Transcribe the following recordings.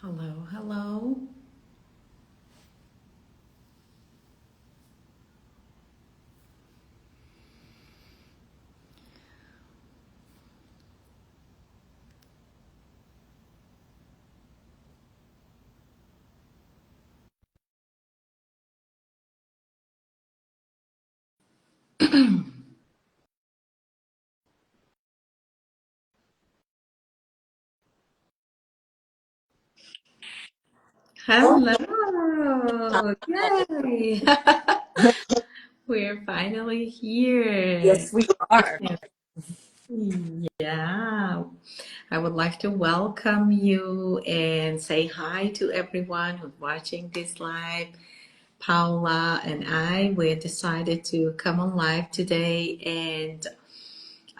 Hello, hello. Hello. Yay. We're finally here. Yes, we are. Yeah. I would like to welcome you and say hi to everyone who's watching this live. Paula and I, we decided to come on live today and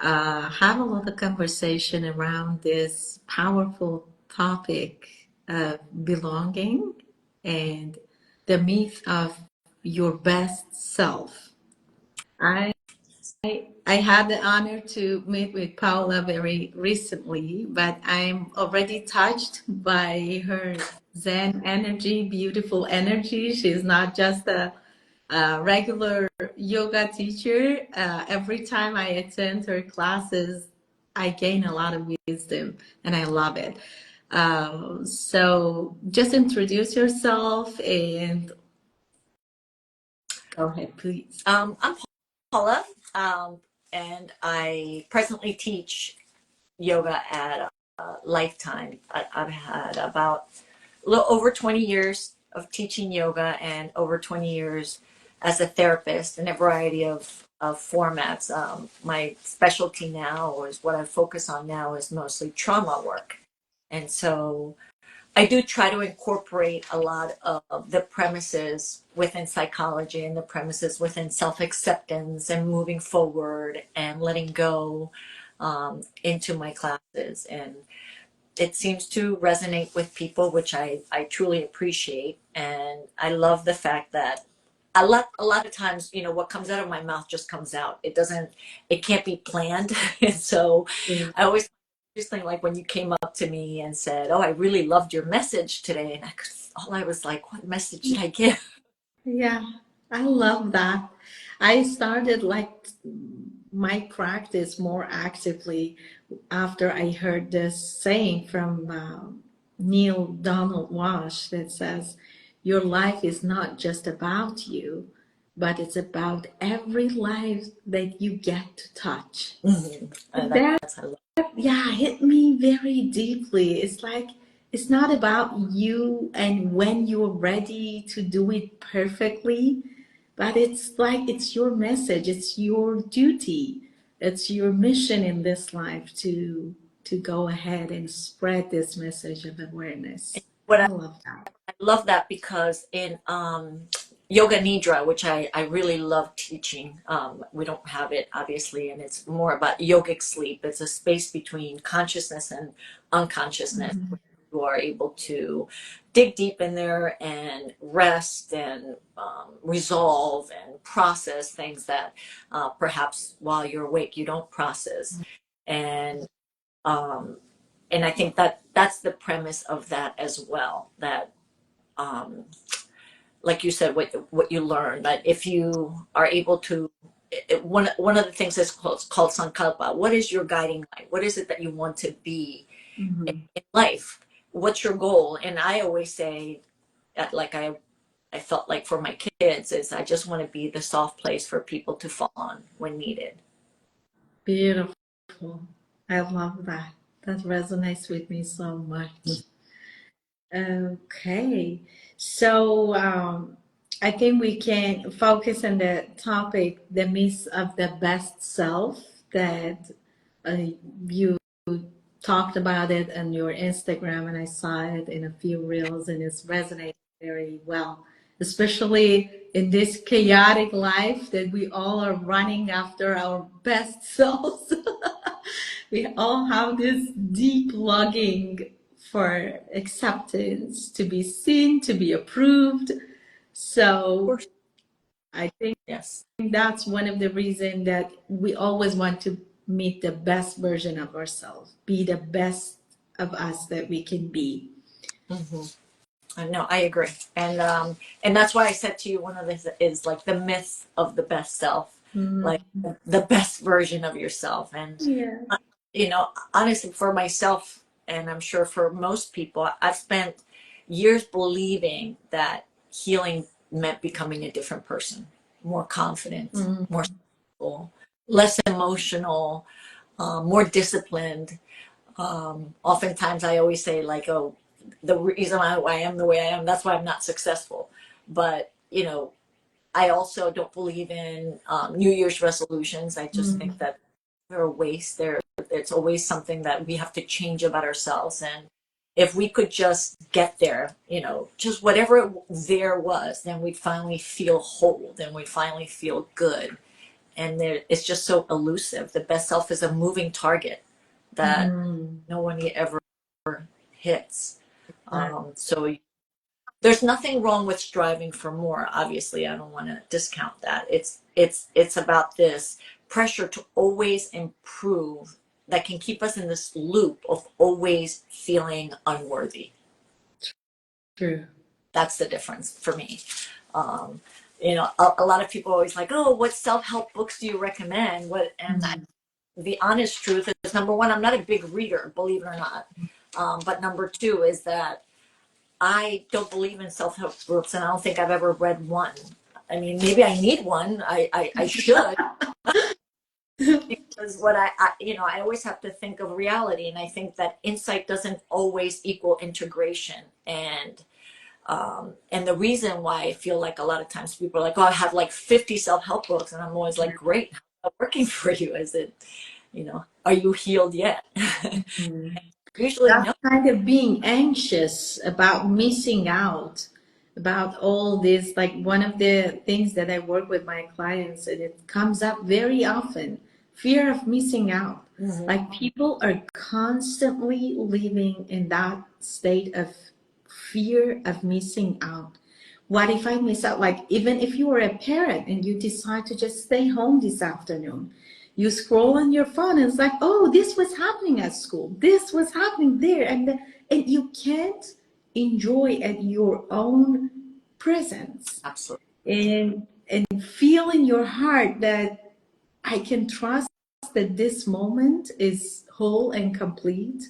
have a little conversation around this powerful topic of belonging and the myth of your best self. I I had the honor to meet with Paula very recently, but I'm already touched by her Zen energy, beautiful energy. She's not just a regular yoga teacher. Every time I attend her classes, I gain a lot of wisdom and I love it. So just introduce yourself and go ahead, please. I'm Paula, and I presently teach yoga at Lifetime. I've had about a little over 20 years of teaching yoga and over 20 years as a therapist in a variety of formats. My specialty now, or is what I focus on now, is mostly trauma work. And so I do try to incorporate a lot of the premises within psychology and the premises within self acceptance and moving forward and letting go into my classes. And it seems to resonate with people, which I truly appreciate. And I love the fact that a lot of times, what comes out of my mouth just comes out. It can't be planned. And so Yeah. I always interesting, like when you came up to me and said, "Oh, I really loved your message today," and all I was like, "What message did I give?" Yeah, I love that. I started like my practice more actively after I heard this saying from Neil Donald Walsh that says, "Your life is not just about you, but it's about every life that you get to touch." And That that's I love. yeah, hit me very deeply. It's like it's not about you and when you're ready to do it perfectly, but it's like it's your message, it's your duty, it's your mission in this life to go ahead and spread this message of awareness. What I love that. I love that because in yoga nidra, which I really love teaching, we don't have it obviously, and it's more about yogic sleep. It's a space between consciousness and unconsciousness. Mhm. You are able to dig deep in there and rest and resolve and process things that perhaps while you're awake you don't process. And um, and I think that that's the premise of that as well. That um, like you said, what you learn, that if you are able to, one of the things is called sankalpa. What is your guiding light? What is it that you want to be Mhm. in life? What's your goal? And I always say, like I felt like for my kids, is I just want to be the soft place for people to fall on when needed. Beautiful. I love that. That resonates with me so much. Okay, so I think we can focus on the topic, the myth of the best self, that uh, you talked about it on your Instagram, and I saw it in a few reels, and it's resonating very well, especially in this chaotic life that we all are running after our best selves. We all have this deep longing for acceptance, to be seen, to be approved. Of So course, I think yes. that's one of the reasons that we always want to meet the best version of ourselves, be the best of us that we can be. No, I agree, and that's why I said to you, one of this is like the myth of the best self, Mm. like the best version of yourself, and Yeah. honestly, for myself, and I'm sure for most people, I've spent years believing that healing meant becoming a different person, more confident, Mm. more stable, less emotional, more disciplined. Oftentimes I always say like, oh, the reason why I am the way I am, that's why I'm not successful. But, I also don't believe in New Year's resolutions. I just think Mm. that they're a waste. It's always something that we have to change about ourselves. And if we could just get there, just whatever there was, then we'd finally feel whole. Then we'd finally feel good. And it's just so elusive. The best self is a moving target that Mm. no one ever hits. Right. So there's nothing wrong with striving for more. Obviously, I don't want to discount that. It's about this pressure to always improve that can keep us in this loop of always feeling unworthy. True. That's the difference for me. A lot of people are always like, "Oh, what self-help books do you recommend?" Mm. The honest truth is, number one, I'm not a big reader, believe it or not. But number two is that I don't believe in self-help groups, and I don't think I've ever read one. I mean, maybe I need one. I should, because I always have to think of reality, and I think that insight doesn't always equal integration. And the reason why I feel like a lot of times people are like, "Oh, I have like 50 self-help books," and I'm always like, "Great, how's that working for you? Is it, are you healed yet?" Mm. Usually, That no. kind of being anxious about missing out about all this, like one of the things that I work with my clients, and it comes up very often, fear of missing out. Mhm. Like people are constantly living in that state of fear of missing out. What if I miss out? Like, even if you are a parent and you decide to just stay home this afternoon, you scroll on your phone and it's like, oh, this was happening at school, this was happening there, and you can't enjoy at your own presence Absolutely. and feel in your heart that I can trust that this moment is whole and complete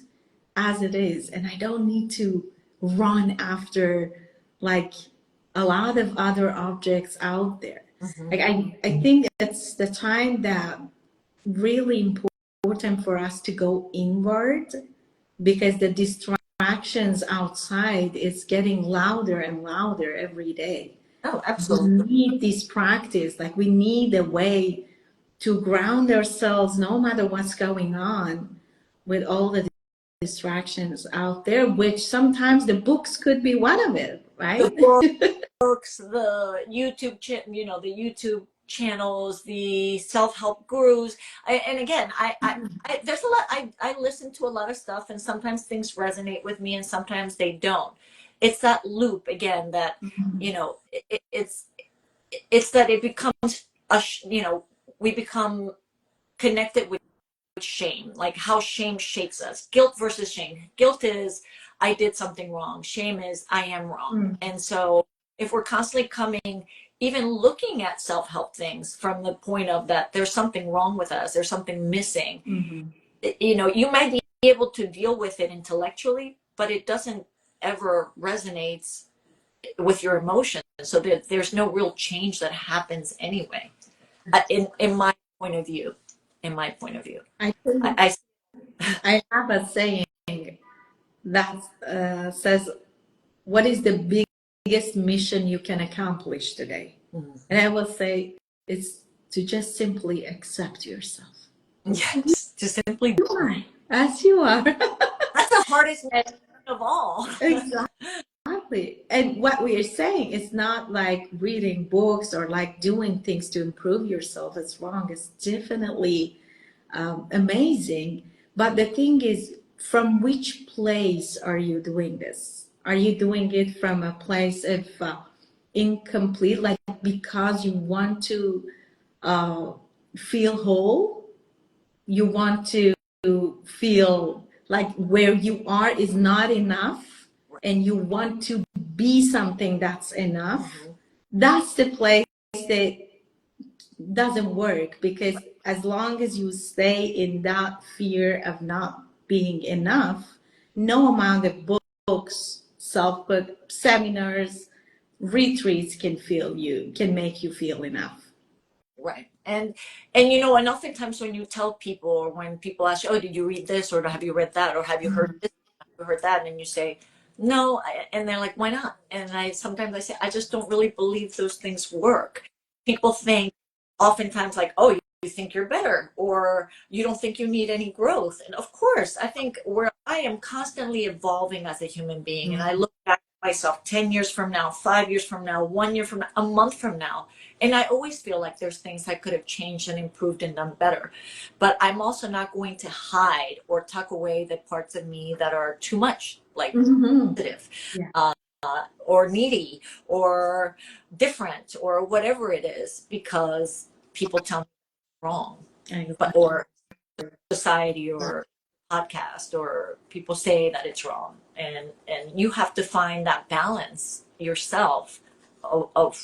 as it is, and I don't need to run after like a lot of other objects out there. Mhm. Like I think it's the time that really important for us to go inward, because the distractions outside is getting louder and louder every day. Oh, We absolutely. need this practice, like we need a way to ground ourselves no matter what's going on with all the distractions out there, which sometimes the books could be one of it, The right? books, the the YouTube channels, the self-help gurus. And again, there's a lot. I listen to a lot of stuff, and sometimes things resonate with me, and sometimes they don't. It's that loop again that it's that it becomes we become connected with shame, like how shame shapes us. Guilt versus shame. Guilt is I did something wrong. Shame is I am wrong. Mm. And so if we're constantly coming, even looking at self-help things from the point of that there's something wrong with us, there's something missing, Mhm. you might be able to deal with it intellectually, but it doesn't ever resonates with your emotions. So there's no real change that happens anyway. In my point of view, in my point of view, I think I I have a saying that says, what is the biggest mission you can accomplish today? And I will say it's to just simply accept yourself. yes, to simply, You are as you are. that's the hardest And of all. exactly. And what we are saying is not like reading books or like doing things to improve yourself. It's wrong. It's definitely amazing. But the thing is, from which place are you doing this? Are you doing it from a place of incomplete, like because you want to uh, feel whole? You want to feel like where you are is not enough? and you want to be something that's enough, that's the place that doesn't work, because as long as you stay in that fear of not being enough, no amount of books, self-book, seminars, retreats can make you feel enough. Right. And you know, and oftentimes when you tell people, or when people ask you, oh, did you read this, or have you read that, or have you heard this, have you heard that, and you say no, and they're like, why not? And I sometimes I say, I just don't really believe those things work. People think oftentimes like, oh, you think you're better, or you don't think you need any growth. And of course, I think where I am constantly evolving as a human being, and I look back at myself 10 years from now, 5 years from now, 1 year from now, a month from now, and I always feel like there's things I could have changed and improved and done better. But I'm also not going to hide or tuck away the parts of me that are too much, like sensitive, Yeah. or needy, or different, or whatever it is, because people tell me I'm wrong, but or society or podcast or people say that it's wrong, and you have to find that balance yourself of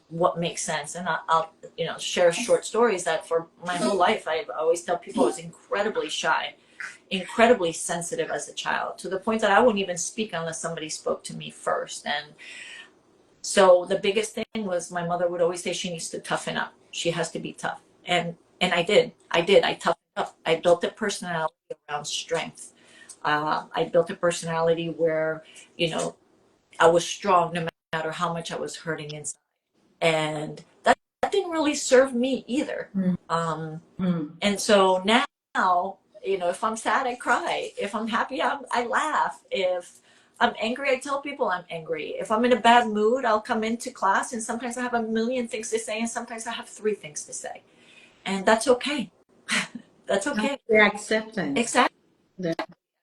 what makes sense. And I'll you know, share short stories that for my whole life I always tell people I was incredibly shy, incredibly sensitive as a child, to the point that I wouldn't even speak unless somebody spoke to me first. And so the biggest thing was my mother would always say she needs to toughen up. She has to be tough. And I did. I toughened up. I built a personality around strength. I built a personality where, you know, I was strong no matter how much I was hurting inside. And that didn't really serve me either. And so now, you know, if I'm sad, I cry. If I'm happy, I laugh. If I'm angry, I tell people I'm angry. If I'm in a bad mood, I'll come into class, and sometimes I have a million things to say, and sometimes I have 3 things to say. And that's okay. That's okay. The acceptance. Exactly.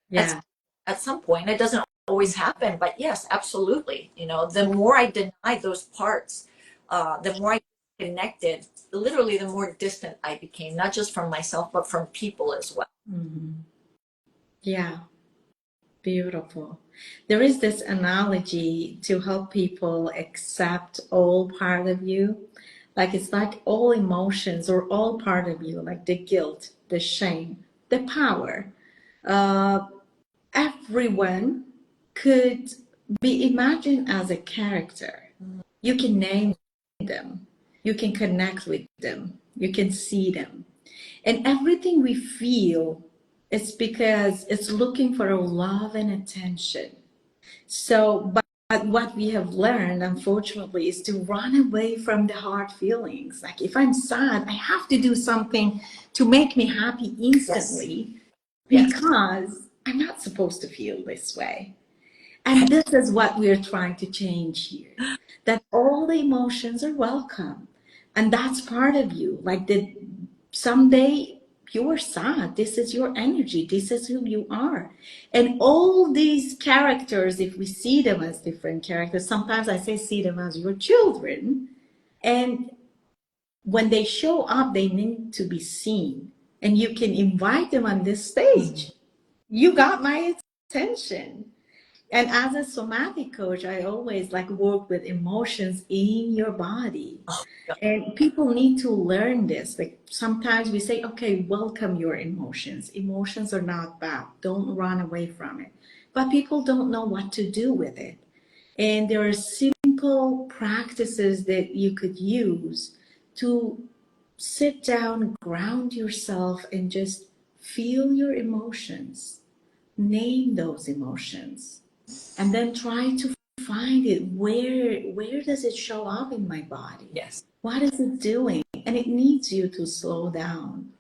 Yeah. At some point, it doesn't always happen, but yes, absolutely. You know, the more I denied those parts, the more I connected, literally the more distant I became, not just from myself, but from people as well. Yeah. Beautiful. There is this analogy to help people accept all part of you. Like it's like all emotions or all part of you, like the guilt, the shame, the power. Uh, Everyone could be imagined as a character. You can name them, you can connect with them, you can see them. And everything we feel is because it's looking for our love and attention. So, but what we have learned, unfortunately, is to run away from the hard feelings. Like if I'm sad, I have to do something to make me happy instantly, Yes. because I'm not supposed to feel this way. And this is what we're trying to change here. That all the emotions are welcome. And that's part of you. Like the someday you're sad. This is your energy. This is who you are. And all these characters, if we see them as different characters, sometimes I say see them as your children. And when they show up, they need to be seen. And you can invite them on this stage. You got my attention. And as a somatic coach, I always like work with emotions in your body. Oh, yeah. And people need to learn this. Like sometimes we say, okay, welcome your emotions. Emotions are not bad. Don't run away from it. But people don't know what to do with it. And there are simple practices that you could use to sit down, ground yourself, and just feel your emotions. Name those emotions, and then try to find it. Where does it show up in my body? Yes. What is it doing? And it needs you to slow down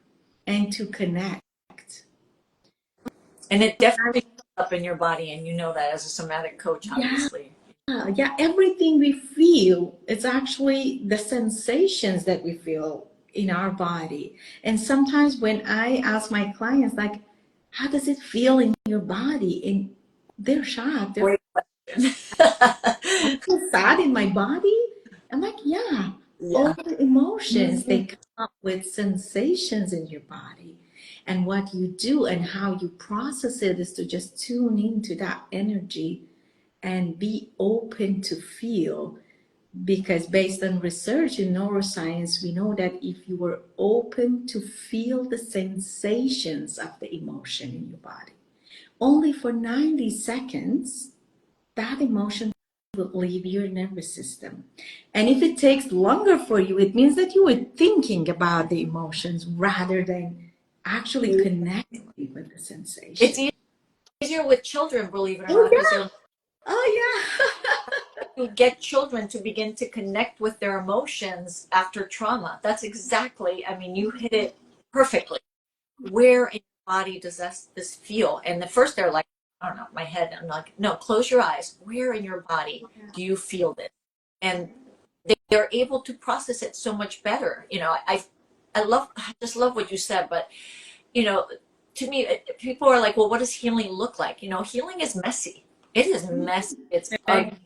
and to connect. And it definitely comes up in your body, and you know that as a somatic coach, Yeah, obviously. yeah, everything we feel, it's actually the sensations that we feel in our body. And sometimes when I ask my clients, like, how does it feel in your body? And they're shocked. They're Great question. feel sad in my body? I'm like, yeah, all Yeah. the emotions, they come up with sensations in your body. And what you do and how you process it is to just tune into that energy and be open to feel. Because based on research in neuroscience, we know that if you are open to feel the sensations of the emotion in your body, only for 90 seconds, that emotion will leave your nervous system. And if it takes longer for you, it means that you were thinking about the emotions rather than actually connecting with the It's sensation. easier with children, believe it or Oh, not, because yeah. they're Oh, to get children to begin to connect with their emotions after trauma. That's exactly, I mean, you hit it perfectly. Where in your body does this feel? And the first they're like, I don't know, my head. I'm like, no, close your eyes. Where in your body yeah. do you feel this? And they're able to process it so much better. You know, I just love what you said. But you know, to me, people are like, well, what does healing look like? You know, healing is messy. It is messy. It's ugly.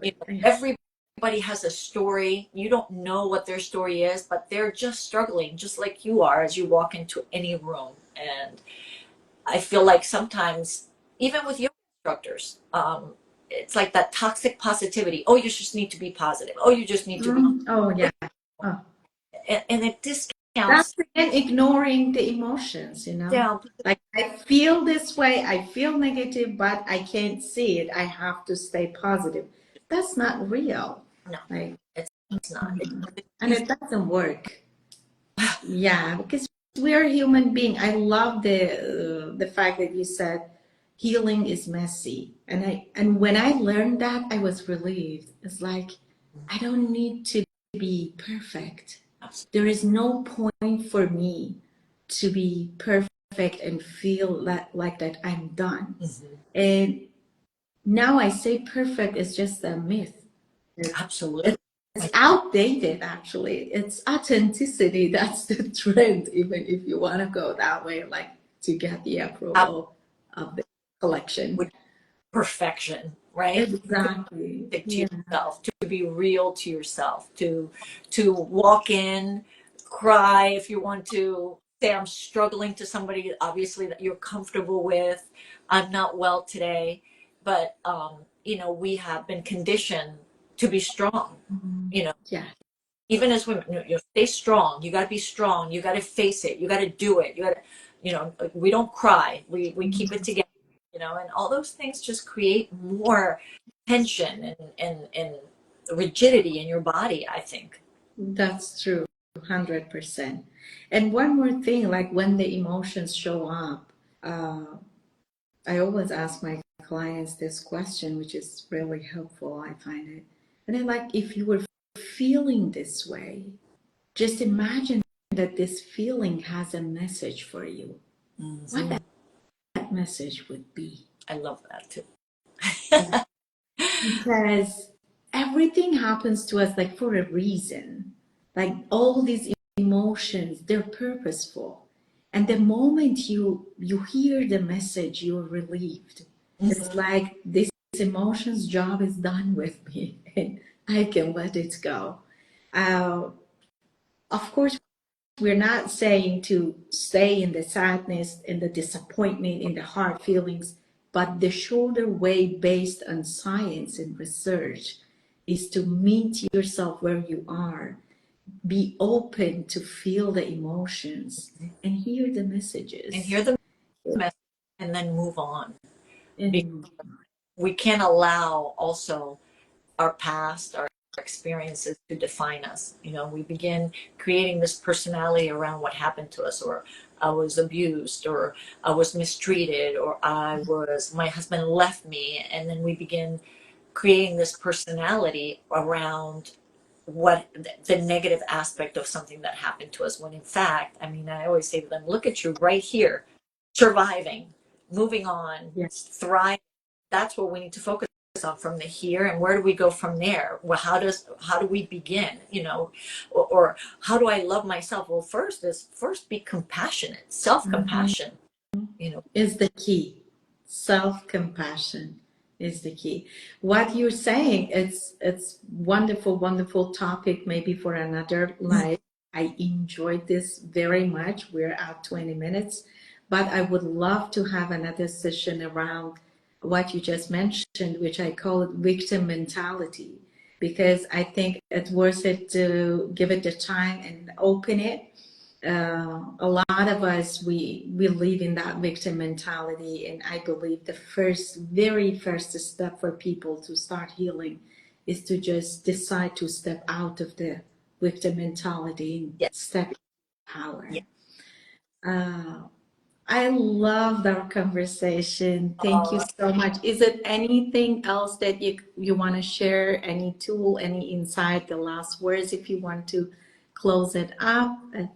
You Exactly. know, Yeah. everybody has a story. You don't know what their story is, but they're just struggling, just like you are as you walk into any room. And I feel like sometimes, even with yoga instructors, it's like that toxic positivity. Oh, you just need to be positive. Oh, you just need to be, Oh, yeah. Oh. and it That's discounts again ignoring the emotions, you know? down. Like I feel this way, I feel negative, but I can't see it. I have to stay positive. That's not real. No, Like, it's not. It's and easy. it doesn't work. Yeah, because we're human being. I love the fact that you said healing is messy, and when I learned that, I was relieved. It's like I don't need to be perfect. There is no point for me to be perfect and feel like that I'm done. Mhm. And now I say perfect is just a myth. Absolutely. It's outdated, actually. It's authenticity. That's the trend, even if you want to go that way, like to get the approval of the collection. With perfection, right? Exactly. To Yeah. yourself, to be real to yourself, to walk in, cry if you want to, say I'm struggling to somebody obviously that you're comfortable with. I'm not well today, but you know, we have been conditioned to be strong. Mhm. You know, Yeah. even as women, you know, stay strong. You got to be strong. You got to face it. You got to do it. You got to, you know, we don't cry. We keep it together. You know, and all those things just create more tension and rigidity in your body, I think. That's true. 100%. And one more thing, like when the emotions show up, uh, I always ask my clients this question, which is really helpful. I find it. And then, like, if you were feeling this way, just imagine that this feeling has a message for you. What Mhm. that message would be. I love that too. Because everything happens to us like for a reason. Like all these emotions, they're purposeful. And the moment you hear the message, you're relieved. It's Mhm. like this emotion's job is done with me and I can let it go. Uh, of course, we're not saying to stay in the sadness, in the disappointment, in the hard feelings, but the shorter way based on science and research is to meet yourself where you are, be open to feel the emotions and hear the And messages. hear the message and then move on. Because And we can't allow also our past, our experiences to define us. You know, we begin creating this personality around what happened to us, or I was abused, or I was mistreated, or my husband left me. And then we begin creating this personality around what the negative aspect of something that happened to us. When in fact, I mean, I always say to them, look at you right here, surviving, moving on, yeah, thriving. That's what we need to focus on from the here. And where do we go from there? Well, how do we begin, you know, or how do I love myself? Well, first be compassionate, mhm, self-compassion, you know. is the key. Self-compassion is the key. What you're saying, it's wonderful, wonderful topic maybe for another live. I enjoyed this very much. We're at 20 minutes, but I would love to have another session around what you just mentioned, which I call it victim mentality, because I think it's worth it to give it the time and open it. A lot of us, we live in that victim mentality, and I believe the very first step for people to start healing is to just decide to step out of the victim mentality and Yes. step into power. Yes. Uh, I loved our conversation. Thank you Uh, so much. Is it anything else that you want to share? Any tool, any insight, the last words if you want to close it up? I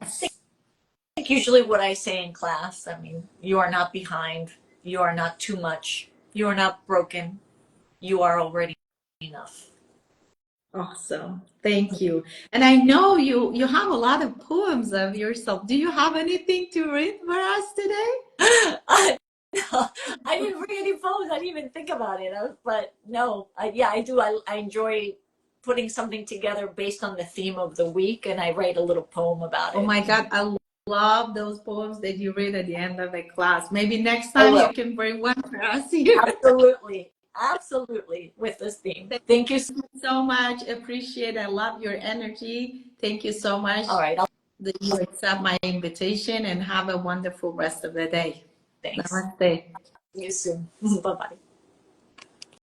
think usually what I say in class, I mean, you are not behind, you are not too much, you are not broken, you are already enough. Awesome. Thank you. And I know you have a lot of poems of yourself. Do you have anything to read for us today? I, no, I didn't bring any poems. I didn't even think about it. But no, yeah, I do. I enjoy putting something together based on the theme of the week, and I write a little poem about Oh it. my God, I love those poems that you read at the end of the class. Maybe next I time you will. can bring one for us here. Absolutely. Absolutely. With this theme. Thank Thank you. you so much. Appreciate. I love your energy. Thank you so much All right. that you accept my invitation, and have a wonderful rest of the day. Thanks. Namaste. See you soon. Bye bye.